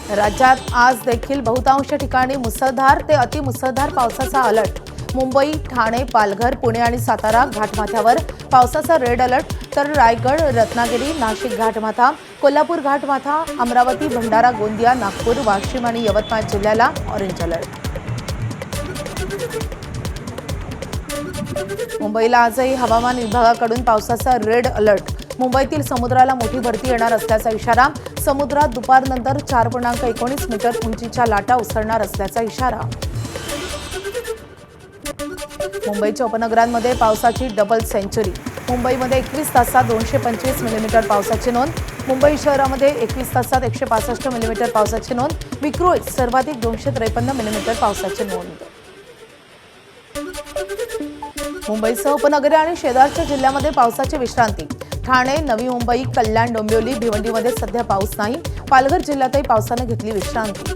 राज्यात आज देखील बहुतांश ठिकाणी मुसळधार ते अतिमुसळधार पावसाचा अलर्ट। मुंबई, ठाणे, पालघर, पुणे आणि सातारा घाटमाथ्यावर पावसाचा रेड अलर्ट, तर रायगड, रत्नागिरी, नाशिक घाटमाथा, कोल्हापूर घाटमाथा, अमरावती, भंडारा, गोंदिया, नागपूर, वाशिम आणि यवतमाळ जिल्ह्याला ऑरेंज अलर्ट। मुंबईला आजही हवामान विभागाकडून पावसाचा रेड अलर्ट। मुंबईतील समुद्राला मोठी भरती येणार असल्याचा इशारा। समुद्रात दुपारनंतर 4.19 मीटर उंचीच्या लाटा उसळणार असल्याचा इशारा। मुंबईच्या उपनगरांमध्ये पावसाची डबल सेंचुरी। मुंबईमध्ये 21 तासात 225 मिलीमीटर पावसाची नोंद। मुंबई शहरामध्ये 21 तासात 165 मिलीमीटर पावसाची नोंद। विक्रोळीत सर्वाधिक 253 मिलीमीटर पावसाची नोंद। मुंबईसह उपनगरे आणि शेजारच्या जिल्ह्यामध्ये पावसाची विश्रांती। ठाणे, नवी मुंबई, कल्याण, डोंबिवली, भिवंडीमध्ये सध्या पाऊस नाही। पालघर जिल्ह्यातही पावसाने घेतली विश्रांती।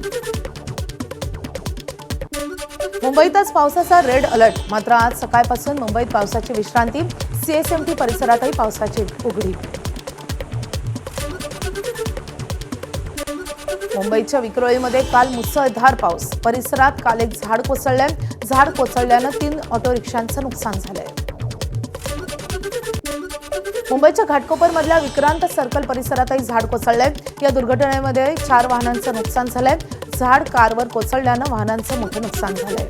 मुंबईतच पावसाचा रेड अलर्ट। मात्र आज सकाळपासून मुंबईत पावसाची विश्रांती। सीएसएमटी परिसरातही पावसाची उघडीप। मुंबईच्या विक्रोळीमध्ये काल मुसळधार पाऊस। परिसरात काल एक झाड कोसळले। झाड कोसळल्यानं 3 ऑटो रिक्षांचं नुकसान झालंय। मुंबईच्या घाटकोपरमधल्या विक्रांत सर्कल परिसरातही झाड कोसळले। या दुर्घटनेमध्ये 4 वाहनांचं नुकसान झालंय। झाड कारवर कोसळल्यानं वाहनांचं मोठं नुकसान झालंय।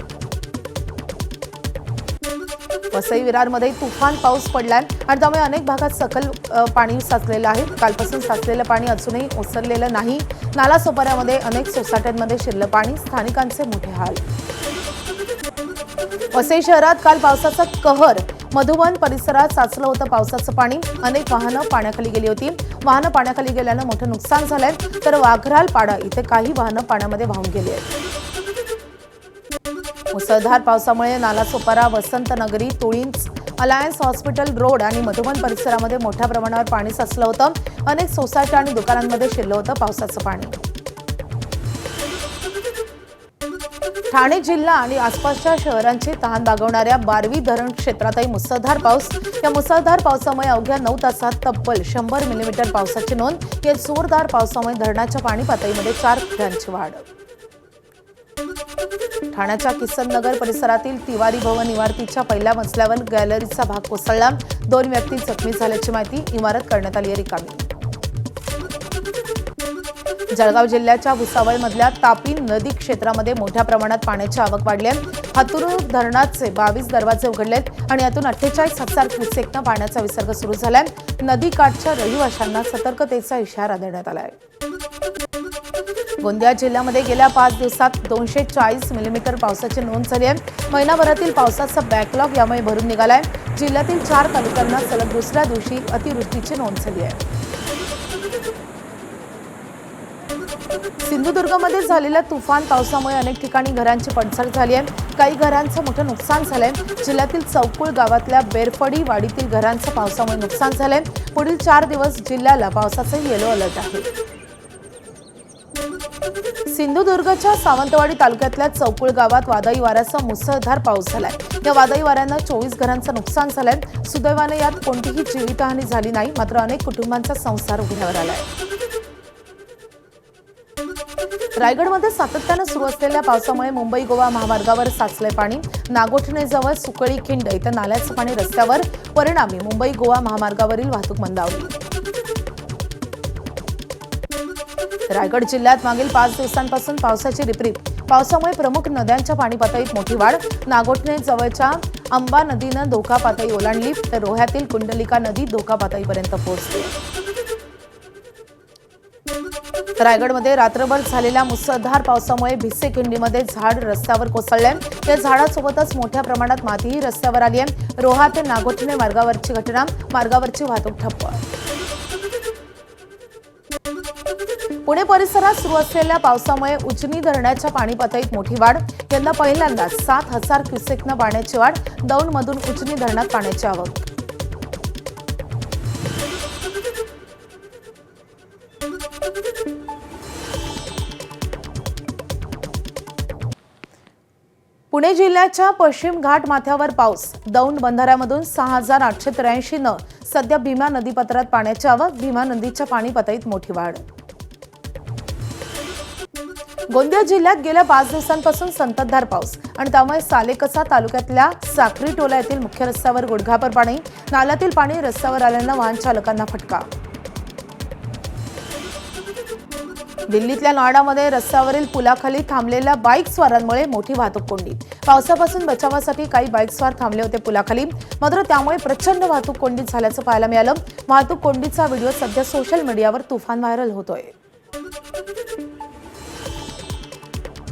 वसई विरारमध्ये तुफान पाऊस पडलाय आणि त्यामुळे अनेक भागात सखल पाणी साचलेलं आहे। कालपासून साचलेलं पाणी अजूनही ओसरलेलं नाही। नालासोपाऱ्यामध्ये अनेक सोसायट्यांमध्ये शिरलं पाणी। स्थानिकांचे मोठे हाल। वसई शहरात काल पावसाचा कहर। मधुबन परिसरात साचलं होतं पावसाचं पाणी। अनेक वाहनं पाण्याखाली गेली होती। वाहनं पाण्याखाली गेल्यानं मोठं नुकसान झालंय, तर वाघराल पाडा इथे काही वाहनं पाण्यामध्ये वाहून गेली आहेत। मुसळधार पावसामुळे Nalasopara, वसंतनगरी, Tulinj, alliance hospital road आणि मधुबन परिसरामध्ये मोठ्या प्रमाणावर पाणी साचलं होतं। अनेक सोसायट्या आणि दुकानांमध्ये शिरलं होतं पावसाचं पाणी। ठाणे जिल्हा आणि आसपासच्या शहरांची तहान भागवणाऱ्या बारवी धरण क्षेत्रातही मुसळधार पाऊस। या मुसळधार पावसामुळे अवघ्या 9 तासात तब्बल 100 मिलीमीटर पावसाची नोंद। या जोरदार पावसामुळे धरणाच्या पाणी पातळीमध्ये 4 फुटांची वाढ। ठाण्याच्या किसन नगर परिसरातील तिवारी भवन इमारतीच्या पहिल्या मजल्यावर गॅलरीचा भाग कोसळला। 2 व्यक्ती जखमी झाल्याची माहिती। इमारत करण्यात आली आहे रिकामी। जळगाव जिल्ह्याच्या भुसावळमधल्या तापी नदी क्षेत्रामध्ये मोठ्या प्रमाणात पाण्याची आवक वाढली आहे। हातुरू धरणाचे 22 दरवाजे उघडलेत आणि यातून 48,000 क्युसेकनं पाण्याचा विसर्ग सुरू झालाय। नदी काठच्या रहिवाशांना सतर्कतेचा इशारा देण्यात आलाय। गोंदिया जिल्ह्यामध्ये गेल्या 5 दिवसात 240 मिलीमीटर पावसाची नोंद झाली आहे। महिनाभरातील पावसाचा बॅकलॉग यामुळे भरून निघालाय। जिल्ह्यातील 4 तालुक्यांना सलग दुसऱ्या दिवशी अतिवृष्टीची नोंद झाली आहे। सिंधुदुर्गमध्ये झालेल्या तुफान पावसामुळे अनेक ठिकाणी घरांची पडझड झाली आहे। काही घरांचं मोठं नुकसान झालंय। जिल्ह्यातील चौकुळ गावातल्या बेरफडी वाडीतील घरांचं पावसामुळे नुकसान झालंय। पुढील 4 दिवस जिल्ह्याला पावसाचा येलो अलर्ट आहे। सिंधुदुर्गच्या सावंतवाडी तालुक्यातल्या चौकुळ गावात वादळी वाऱ्याचा मुसळधार पाऊस झालाय। या वादळी वाऱ्यानं 24 घरांचं नुकसान झालंय। सुदैवाने यात कोणतीही जीवितहानी झाली नाही, मात्र अनेक कुटुंबांचा संसार उघड्यावर आलाय। रायगडमध्ये सातत्यानं सुरू असलेल्या पावसामुळे मुंबई गोवा महामार्गावर साचले पाणी। नागोठणेजवळ सुकळी खिंड इथं नाल्याचं पाणी रस्त्यावर। परिणामी मुंबई गोवा महामार्गावरील वाहतूक मंदावली। रायगड जिल्ह्यात मागील 5 दिवसांपासून पावसाची रिपरिप। पावसामुळे प्रमुख नद्यांच्या पाणी पातळीत मोठी वाढ। नागोठणे जवळच्या अंबा नदीनं धोका पातळी ओलांडली, तर रोह्यातील कुंडलिका नदी धोका पातळीपर्यंत पोहोचली। रायगडमध्ये रात्रभर झालेल्या मुसळधार पावसामुळे भिसेखिंडीमध्ये झाड रस्त्यावर कोसळले। या झाडासोबतच मोठ्या प्रमाणात मातीही रस्त्यावर आली आहे। रोहा ते नागोठणे मार्गावरची घटना। मार्गावरची वाहतूक ठप्प। पुणे परिसरात सुरू असलेल्या पावसामुळे उजनी धरणाच्या पाणी पातळीत मोठी वाढ। यंदा पहिल्यांदाच 7,000 क्युसेकनं पाण्याची वाढ। दौंडमधून उजनी धरणात पाण्याची आवक। पुणे जिल्ह्याच्या पश्चिम घाट माथ्यावर पाऊस। दौंड बंधाऱ्यामधून 6,883 न सध्या भीमा नदीपात्रात पाण्याची आवक। भीमा नदीच्या पाणी पातळीत मोठी वाढ। गोंदिया जिल्ह्यात गेल्या 5 दिवसांपासून संततधार पाऊस आणि त्यामुळे सालेकसा तालुक्यातल्या साखरी टोला येथील मुख्य रस्त्यावर गुडघाभर पाणी, नाल्यातील पाणी रस्त्यावर आल्यानं वाहन चालकांना फटका. दिल्लीतल्या नोएडामध्ये रस्त्यावरील पुलाखाली थांबलेल्या बाईक स्वारांमुळे मोठी वाहतूक कोंडी. पावसापासून बचावासाठी काही बाईक स्वार थांबले होते पुलाखाली, मात्र त्यामुळे प्रचंड वाहतूक कोंडी झाल्याचं पाहायला मिळालं. वाहतूक कोंडीचा व्हिडिओ सध्या सोशल मीडियावर तुफान व्हायरल होतोय.